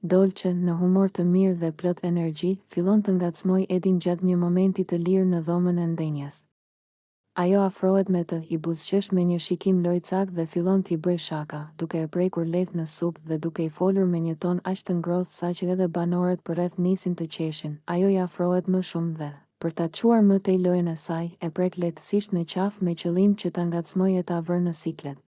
Dolce, në humor të mirë dhe plot energji, fillon të ngacmoj Edin gjatë një momenti të lirë në dhomën e ndenjes. Ajo afrohet me të, i buzëqesh me një shikim lojcak dhe fillon t'i bëj shaka, duke e prekur lehtë në supë dhe duke i folur me një ton aq të ngrohtë saqë edhe banorët përreth nisin të qeshin. Ajo i afrohet më shumë dhe, për ta çuar më tej lojën e saj, e prek lehtësisht në qafë me qëllim që ta ngacmojë e ta vërë në siklet.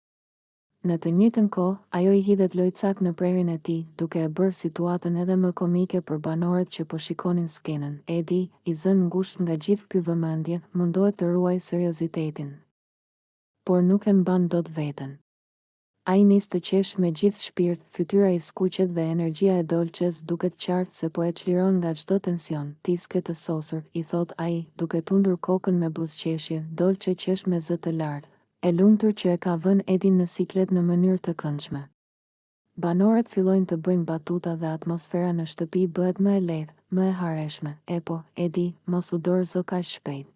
Në të njëjtën kohë, ajo i hidhet lojcak në prerin e tij, duke e bërë situatën edhe më komike për banorët që po shikonin skenën. Edi, i zënë ngushtë nga gjithë ky vëmendje, mundohet të ruaj seriozitetin, por nuk e mban dot veten. Ai nis të qesh me gjithë shpirt, fytyra i skuqet dhe energjia e Dolces duket qartë se po e çliron nga çdo tension. Ti s'ke të sosur, i thot ai, duke tundur kokën me buzëqeshje. Dolce qesh me zë të lartë, e lumtur që e ka vënë Edin në siklet në mënyrë të këndshme. Banorët fillojnë të bëjnë batuta dhe atmosfera në shtëpi bëhet më e lehtë, më e hareshme. E po, Edi, mos u dorëzo kaq shpejt,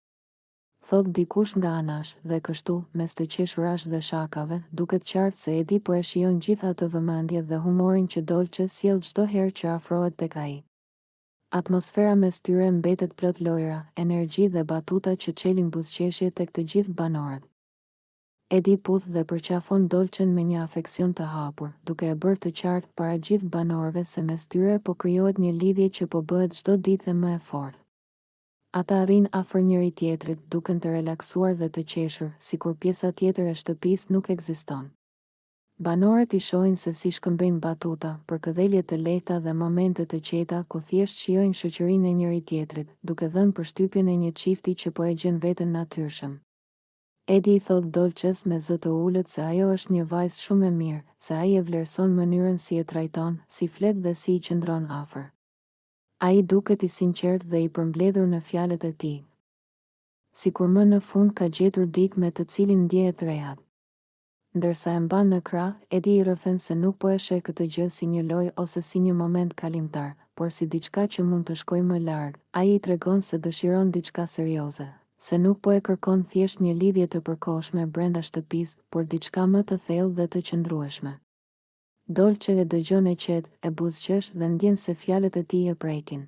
thot dikush nga anash, dhe kështu, mes të qeshurash dhe shakave, duket qartë se Edi po e shijon gjithë atë vëmendje dhe humorin që Dolce sjell çdo herë që afrohet tek ai. Atmosfera mes tyre mbetet plot lojra, energji dhe batuta që çelin buzëqeshje tek të gjithë banorët. Edi puth dhe përqafon Dolcen me një afeksion të hapur, duke e bërë të qartë para gjithë banorëve se mes tyre po krijohet një lidhje që po bëhet çdo ditë më e fortë. Ata arrin afër njëri tjetrit, duken të relaksuar dhe të qeshur, sikur pjesa tjetër e shtëpisë nuk ekziston. Banorët i shohin se si shkëmbejnë batuta, për këdhelje të lehta dhe momente të qeta ku thjesht shijojnë shoqërinë e njëri tjetrit, duke dhënë përshtypjen e një çifti që po e gjen veten natyrshëm. Edi i thot Dolces me zë të ulët se ajo është një vajzë shumë e mirë, se ai e vlerëson mënyrën si e trajton, si flet dhe si i qëndron afër. Ai duket i sinqert dhe i përmbledhur në fjalët e tij, sikur më në fund ka gjetur dikë me të cilin ndjehet rehat. Ndërsa e mban në krah, Edi i rrëfen se nuk po e sheh këtë gjë si një lojë ose si një moment kalimtar, por si diçka që mund të shkojë më larg. Ai i tregon se dëshiron diçka serioze, se nuk po e kërkon thjesht një lidhje të përkohshme brenda shtëpisë, por diçka më të thellë dhe të qëndrueshme. Dolce e dëgjon e qetë, e buzëqesh dhe ndjen se fjalët e tij e prekin.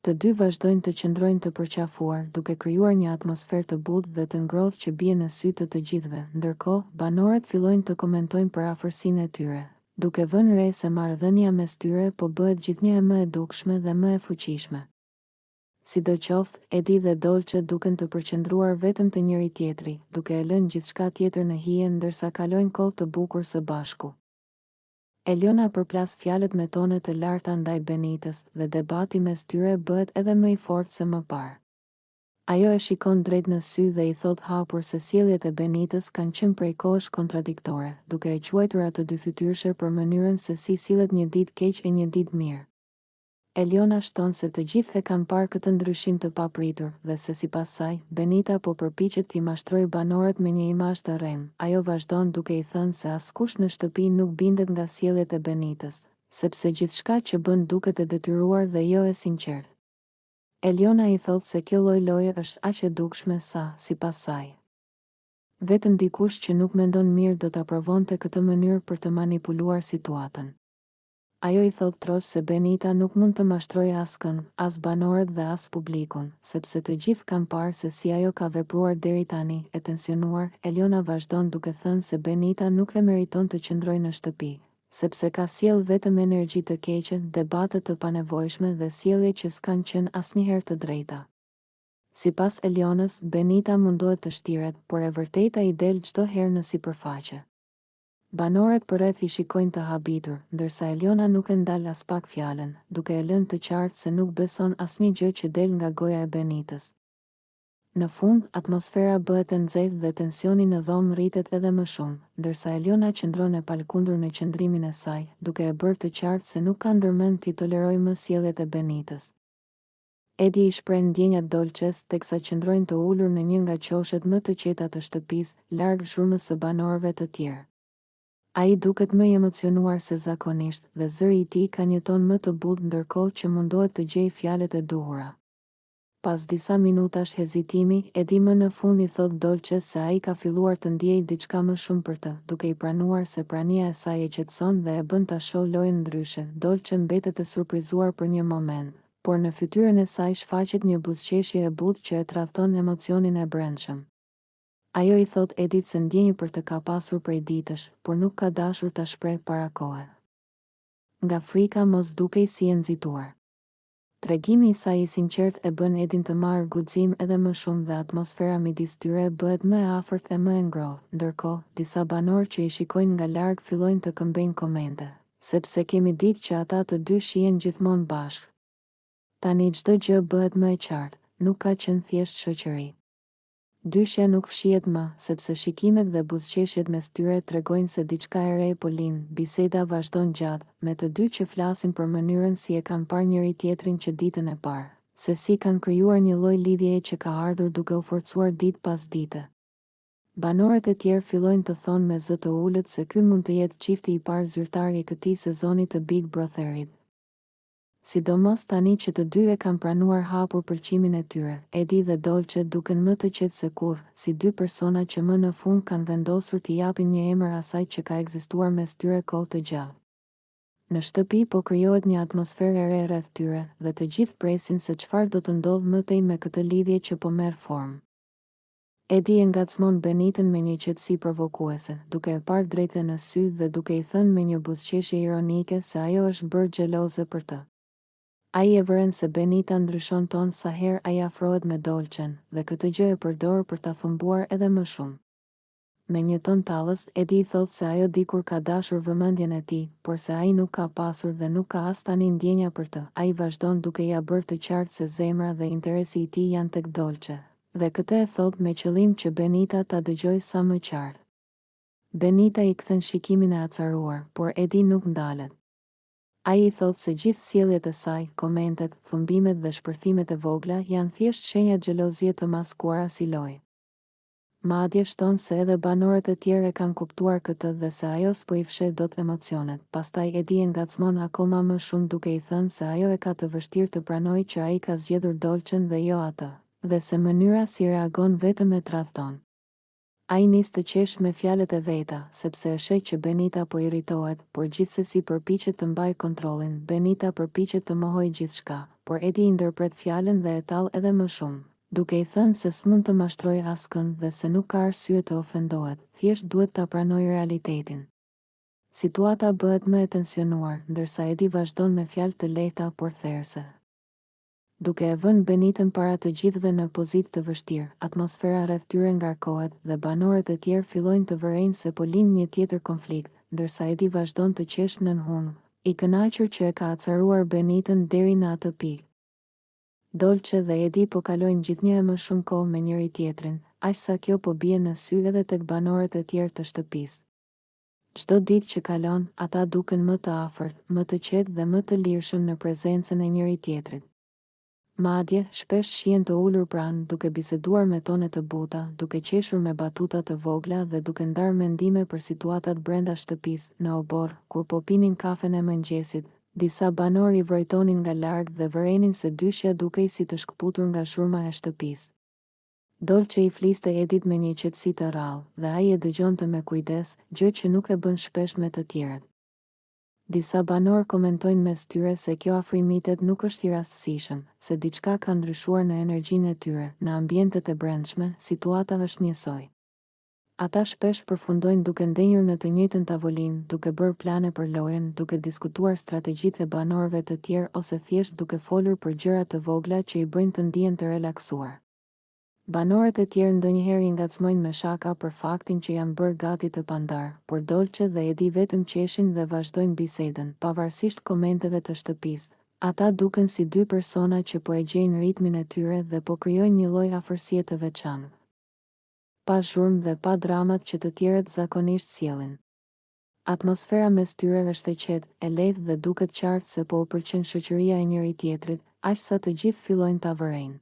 Të dy vazhdojnë të qëndrojnë të përqafuar, duke krijuar një atmosferë të butë dhe të ngrohtë që bie në sy të gjithëve. Ndërkohë, banorët fillojnë të komentojnë për afërsinë e tyre, duke vënë re se marrëdhënia mes tyre po bëhet gjithnjë më e dukshme dhe më e fuqishme. Sidoqoftë, Edi dhe Dolce duken të përqendruar vetëm te njëri tjetri, duke e lënë gjithçka tjetër në hije ndërsa kalojnë kohë të bukur së bashku. Eliona përplas fjalët me tone të larta ndaj Benitës dhe debati mes tyre bëhet edhe më i fortë se më parë. Ajo e shikon drejt në sy dhe i thot hapur se sjelljet e Benitës kanë qenë prej kohësh kontradiktore, duke e quajtur atë dyfytyrshe për mënyrën se si sillet një ditë keq e një ditë mirë. Eliona shton se të gjithë e kanë parë këtë ndryshim të papritur dhe se sipas saj, Benita po përpiqet t'i mashtrojë banorët me një imazh të rrem. Ajo vazhdon duke i thënë se askush në shtëpi nuk bindet nga sjelljet e Benitës, sepse gjithçka që bën duket e detyruar dhe jo e sinqert. Eliona i thot se kjo lloj loje është aq e dukshme sa, sipas saj, vetëm dikush që nuk mendon mirë do ta provonte këtë mënyrë për të manipuluar situatën. Ajo i thot trosh se Benita nuk mund të mashtrojë askënd, as banorët dhe as publikun, sepse të gjithë kanë parë se si ajo ka vepruar deri tani. E tensionuar, Eliona vazhdon duke thënë se Benita nuk e meriton të qëndrojë në shtëpi, sepse ka sjell vetëm energji të keqe, debate të panevojshme dhe sjellje që s'kan qenë asnjëherë të drejta. Sipas Elionës, Benita mundohet të shtiret, por e vërteta i del çdo herë në sipërfaqe. Banorët përreth i shikojnë të habitur, ndërsa Eliona nuk e ndal as pak fjalën, duke e lënë të qartë se nuk beson asnjë gjë që del nga goja e Benitës. Në fund, atmosfera bëhet e nxehtë dhe tensioni në dhomë rritet edhe më shumë, ndërsa Eliona qëndron e palkundur në qëndrimin e saj, duke e bërë të qartë se nuk ka ndërmend t'i tolerojë më sjelljet e Benitës. Edi i shpreh ndjenjat Dolces teksa qëndrojnë të ulur në një nga qoshet më të qeta të shtëpisë, larg zhurmës së banorëve të tjerë. Ai duket më i emocionuar se zakonisht dhe zëri i tij ka një ton më të butë ndërkohë që mundohet të gjejë fjalët e duhura. Pas disa minutash hezitimi, Edi më në fund i thot Dolce se ai ka filluar të ndjej diçka më shumë për të, duke i pranuar se prania e saj e qetëson dhe e bën ta shoh lojën ndryshe. Dolce mbetet e surprizuar për një moment, por në fytyrën e saj shfaqet një buzëqeshje e butë që e tradhton emocionin e brendshëm. Ajo i thot Edit se ndjenjë për të ka pasur prej ditësh, por nuk ka dashur ta shpreh para kohe. Nga frika mos dukej si e nxituar. Tregimi i saj i sinqert e bën Edin të marrë guxim edhe më shumë dhe atmosfera midis tyre bëhet më e afërt dhe më e ngrohtë. Ndërkohë, disa banorë që i shikojnë nga larg fillojnë të këmbejnë komente, sepse kemi ditë që ata të dy shihen gjithmonë bashkë. Tani çdo gjë bëhet më e qartë, nuk ka qenë thjesht shoqëri. Dyshja nuk fshihet më, sepse shikimet dhe buzëqeshjet mes tyre tregojnë se diçka e re po lind. Biseda vazhdon gjatë, me të dy që flasin për mënyrën si e kanë parë njëri tjetrin që ditën e parë, se si kanë krijuar një lloj lidhjeje që ka ardhur duke u forcuar ditë pas dite. Banorët e tjerë fillojnë të thonë me zë të ulët se ky mund të jetë çifti i parë zyrtar i këtij sezoni të Big Brotherit. Sidomos tani që të dy e kanë pranuar hapur pëlqimin e tyre, Edi dhe Dolce duken më të qetë se kurrë, si dy persona që më në fund kanë vendosur t'i japin një emër asaj që ka ekzistuar mes tyre kohë të gjatë. Në shtëpi po krijohet një atmosferë e re rreth tyre dhe të gjithë presin se çfarë do të ndodhë më tej me këtë lidhje që po merr formë. Edi e ngacmon Benitën me një qetësi provokuese, duke e parë drejtë në sy dhe duke i thënë me një buzëqeshje ironike se ajo është bërë xheloze për të. Ai e vëren se Benita ndryshon ton sa herë ai afrohet me Dolcen, dhe këtë gjë e përdor për ta thumbuar edhe më shumë. Me një ton tallës, Edi thot se ajo dikur ka dashur vëmendjen e tij, por se ai nuk ka pasur dhe nuk ka as tani ndjenja për të. Ai vazhdon duke ia bërë të qartë se zemra dhe interesi i tij janë tek Dolce, dhe këtë e thot me qëllim që Benita ta dëgjojë sa më qartë. Benita i kthen shikimin e acaruar, por Edi nuk ndalet. Ai i thot se gjithë sjelljet e saj, komentet, thumbimet dhe shpërthimet e vogla janë thjesht shenja xhelozie të maskuara si lojë. Madje shton se edhe banorët e tjerë e kanë kuptuar këtë dhe se ajo s'po i fshet dot emocionet. Pastaj Edi e ngacmon akoma më shumë duke i thënë se ajo e ka të vështirë të pranojë që ai ka zgjedhur Dolcen dhe jo atë, dhe se mënyra si reagon vetëm e tradhton. Ai nis të qesh me fjalët e veta, sepse e sheh që Benita po irritohet, por gjithsesi përpiqet të mbajë kontrollin. Benita përpiqet të mohojë gjithçka, por Edi i ndërpret fjalën dhe e tall edhe më shumë, duke i thënë se s'mund të mashtrojë askënd dhe se nuk ka arsye të ofendohet, thjesht duhet ta pranojë realitetin. Situata bëhet më e tensionuar, ndërsa Edi vazhdon me fjalë të lehta por therrse. Duke e vënë Benitën para të gjithëve në pozitë të vështirë, atmosfera rreth tyre ngarkohet dhe banorët e tjerë fillojnë të vërejnë se po lind një tjetër konflikt, ndërsa Edi vazhdon të qesh nën hunë, i kënaqur që e ka acaruar Benitën deri në atë pikë. Dolce dhe Edi po kalojnë gjithnjë e më shumë kohë me njëri tjetrin, aq sa kjo po bie në sy edhe tek banorët e tjerë të shtëpisë. Çdo ditë që kalon, ata duken më të afërt, më të qetë dhe më të lirshëm në prezencën e njëri tjetrit. Madje, shpesh shihen të ulur pranë, duke biseduar me tone të buta, duke qeshur me batuta të vogla dhe duke ndarë mendime për situatat brenda shtëpisë. Në obor, kur po pinin kafen e mëngjesit, disa banorë i vrojtonin nga larg dhe vërenin se dyshja dukej si të shkputur nga zhurma e shtëpisë. Dolce i fliste Edit me një qetësi të rrallë, dhe ai e dëgjonte me kujdes, gjë që nuk e bën shpesh me të tjerët. Disa banorë komentojnë mes tyre se kjo afrimitet nuk është i rastësishëm, se diçka ka ndryshuar në energjinë e tyre. Në ambientet e brendshme, situata është njësoj. Ata shpesh përfundojnë duke ndenjur në të njëjtën tavolinë, duke bërë plane për lojën, duke diskutuar strategjitë e banorëve të tjerë ose thjesht duke folur për gjëra të vogla që i bëjnë të ndihen të relaksuar. Banorët e tjerë ndonjëherë i ngacmojnë me shaka për faktin që janë bërë gati të pandar, por Dolce dhe Edi vetëm qeshin dhe vazhdojnë bisedën, pavarësisht komenteve të shtëpisë. Ata duken si dy persona që po e gjejnë ritmin e tyre dhe po krijojnë një lloj afërsie të veçantë. Pa zhurmë dhe pa dramat që të tjerët zakonisht sjellin. Atmosfera mes tyre është e qetë, e lehtë dhe duket qartë se po u pëlqen shoqëria e njëri tjetrit, aq sa të gjithë fillojnë ta vërejnë.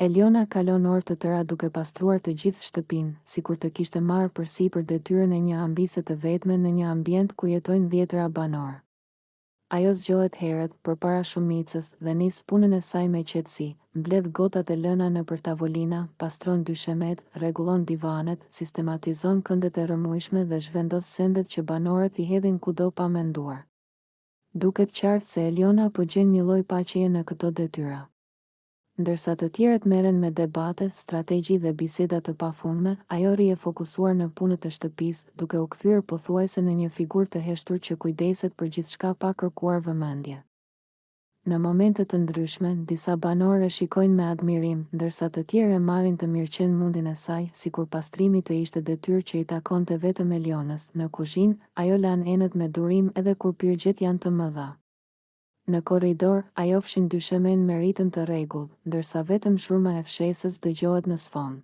Eliona kalon orë të tëra duke pastruar të gjithë shtëpinë, sikur të kishte marrë përsipër detyrën e një ambise të vetme në një ambient ku jetojnë 10 banorë. Ajo zgjohet herët përpara shumicës dhe nis punën e saj me qetësi, mbledh gotat e lëna nëpër tavolina, pastron dyshemet, rregullon divanet, sistematizon këndet e rrëmujshme dhe zhvendos sendet që banorët i hedhin kudo pa menduar. Duket qartë se Eliona po gjen një lloj paqeje në këto detyra. Ndërsa të tjerët merren me debate, strategji dhe biseda të pafundme, ajo rri e fokusuar në punët e shtëpisë, duke u kthyer pothuajse në një figurë të heshtur që kujdeset për gjithçka pa kërkuar vëmendje. Në momente të ndryshme, disa banorë e shikojnë me admirim, ndërsa të tjerë e marrin të mirëqen mundin e saj, sikur pastrimi të ishte detyrë që i takonte vetëm Elionës. Në kuzhinë, ajo lan enët me durim edhe kur pirgjet janë të mëdha. Në korridor, ajo fshin dyshemen me ritëm të rregullt, ndërsa vetëm shurma e fshesës dëgjohet në sfond.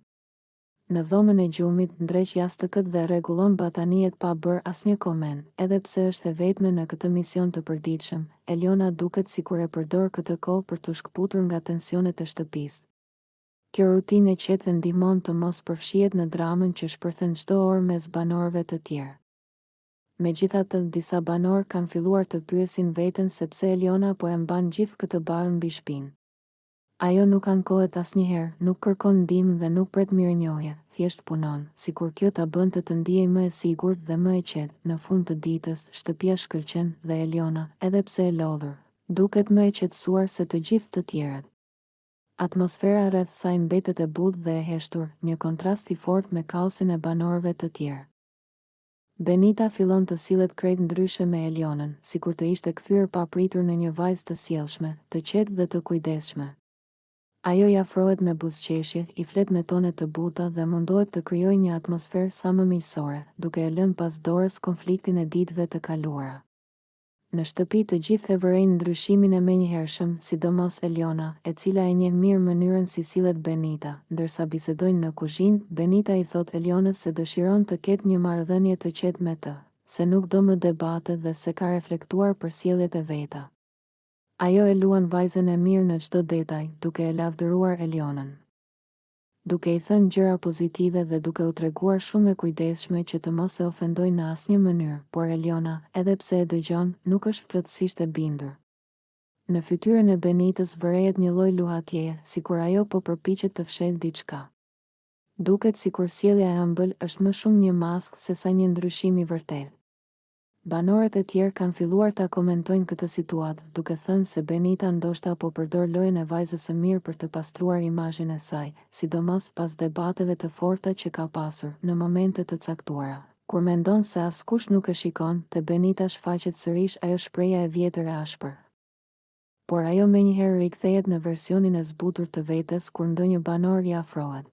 Në dhomën e gjumit, ndreq jastëkët dhe rregullon bataniet pa bërë asnjë koment, edhe pse është e vetme në këtë mision të përditshëm. Eliona duket sikur e përdor këtë kohë për t'u shkputur nga tensionet e shtëpisë. Kjo rutinë e qetë ndihmon të mos përfshihet në dramën që shpërthen çdo orë mes banorëve të tjerë. Megjithatë, disa banorë kanë filluar të pyesin veten se pse Eliona po e mban gjithë këtë barë mbi shpinë. Ajo nuk ankohet asnjëherë, nuk kërkon ndihmë dhe nuk pret mirënjohje, thjesht punon, sikur kjo ta bënte të ndihej më e sigurt dhe më e qetë. Në fund të ditës, shtëpia shkëlqen dhe Eliona, edhe pse e lodhur, duket më e qetësuar se të gjithë të tjerët. Atmosfera rreth saj mbetet e butë dhe e heshtur, një kontrast i fortë me kaosin e banorëve të tjerë. Benita fillon të sillet krejt ndryshe me Elionën, sikur të ishte kthyer papritur në një vajzë të sjellshme, të qetë dhe të kujdesshme. Ajo i afrohet me buzëqeshje, i flet me tone të buta dhe mundohet të krijojë një atmosferë sa më miqësore, duke e lënë pas dorës konfliktin e ditëve të kaluara. Në shtëpi të gjithë e vërejnë ndryshimin e menjëhershëm, sidomos Eliona, e cila e njeh mirë mënyrën si sillet Benita. Ndërsa bisedojnë në kuzhinë, Benita i thot Elionës se dëshiron të ketë një marrëdhënie të qetë me të, se nuk do më debate dhe se ka reflektuar për sjelljet e veta. Ajo e luan vajzën e mirë në çdo detaj, duke e lavdëruar Elionën, duke i thënë gjëra pozitive dhe duke u treguar shumë e kujdesshme që të mos e ofendojë në asnjë mënyrë, por Eliona, edhe pse e dëgjon, nuk është plotësisht e bindur. Në fytyrën e Benitës vërehet një lloj luhatjeje, sikur ajo po përpiqet të fshehë diçka. Duket sikur sjellja e ëmbël është më shumë një maskë se sa një ndryshim i vërtetë. Banorët e tjerë kanë filluar ta komentojnë këtë situatë, duke thënë se Benita ndoshta po përdor lojën e vajzës së mirë për të pastruar imazhin e saj, sidomos pas debateve të forta që ka pasur në momente të caktuara. Kur mendon se askush nuk e shikon, te Benita shfaqet sërish ajo shpreha e vjetër e ashpër. Por ajo menjëherë rikthehet në versionin e zbutur të vetes kur ndonjë banor i afrohet.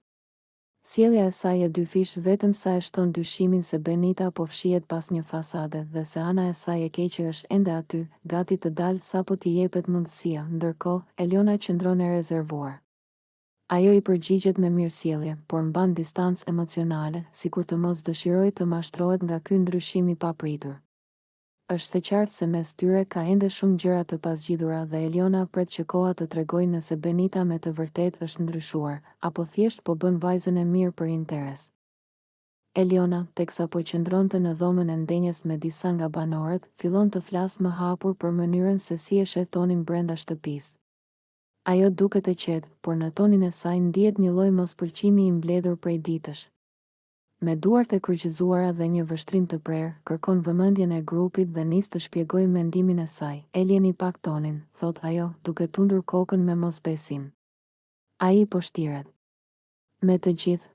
Sjellja e saj e dyfish vetëm sa e shton dyshimin se Benita po fshihet pas një fasade dhe se ana e saj e keqe është ende aty, gati të dalë sapo t'i jepet mundësia. Ndërkohë, Eliona qëndron e rezervuar. Ajo i përgjigjet me mirësjellje, por mban distancë emocionale, sikur të mos dëshirojë të mashtrohet nga ky ndryshim i papritur. Është e qartë se mes tyre ka ende shumë gjëra të pasgjidhura dhe Eliona pret që koha të tregojë nëse Benita me të vërtetë është ndryshuar, apo thjesht po bën vajzën e mirë për interes. Eliona, teksa po qëndronte në dhomën e ndenjes me disa nga banorët, fillon të flasë më hapur për mënyrën se si e shetonin brenda shtëpisë. Ajo duket e qetë, por në tonin e saj ndihet një lloj mospëlqimi i mbledhur prej ditësh. Me duart e kryqëzuara dhe një vështrim të prerë, kërkon vëmendjen e grupit dhe nis të shpjegojë mendimin e saj. Elieni pak tonin, thot ajo, duke tundur kokën me mosbesim. Ai po shtiret. Me të gjithë,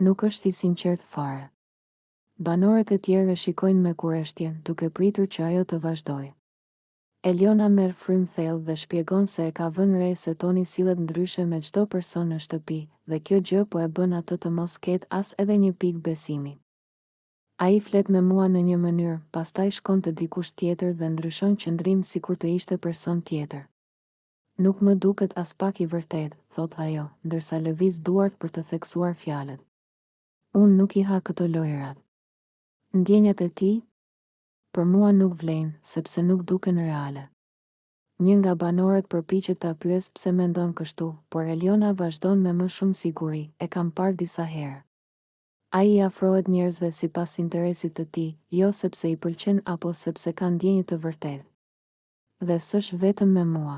nuk është i sinqert fare. Banorët e tjerë e shikojnë me kurreshtje, duke pritur që ajo të vazhdojë. Eliona merr frym thellë dhe shpjegon se e ka vënë re se toni sillet ndryshe me çdo person në shtëpi, dhe kjo gjë po e bën atë të mos ketë as edhe një pikë besimi. Ai flet me mua në një mënyrë, pastaj shkon te dikush tjetër dhe ndryshon qëndrim sikur të ishte person tjetër. Nuk më duket as pak i vërtet, thot ajo, ndërsa lëviz duart për të theksuar fjalët. Unë nuk i ha këto lojërat. Ndjenjat e tij për mua nuk vlen, sepse nuk duken reale. Një nga banorët përpiqet ta pyes pse mendon kështu, por Eliona vazhdon me më shumë siguri, e kam parë disa herë. Ai i afrohet njerëzve sipas interesit të tij, jo sepse i pëlqen apo sepse ka ndjenjë të vërtetë. Dhe s'është vetëm me mua.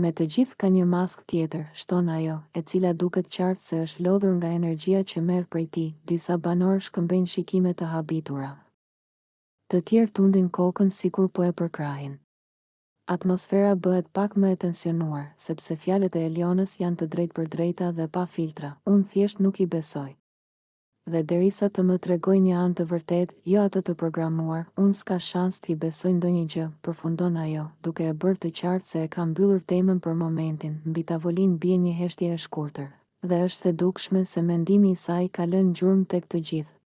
Me të gjithë ka një mask tjetër, shton ajo, e cila duket qartë se është lodhur nga energjia që merr prej tij. Disa banorë shkëmbejnë shikime të habitura. Të tjerë tundin kokën sikur po e përkrahin. Atmosfera bëhet pak më e tensionuar, sepse fjalët e Elionës janë të drejtpërdrejta dhe pa filtra. Unë thjesht nuk i besoj. Dhe derisa të më tregoj një anë të vërtet, jo atë të programuar, unë s'ka shans t'i besoj ndonjë gjë, përfundon ajo, duke e bërë të qartë se e ka mbyllur temën për momentin. Mbi tavolinë bie një heshtje e shkurtër, dhe është e dukshme se mendimi i saj ka lënë gjurmë tek të gjithë.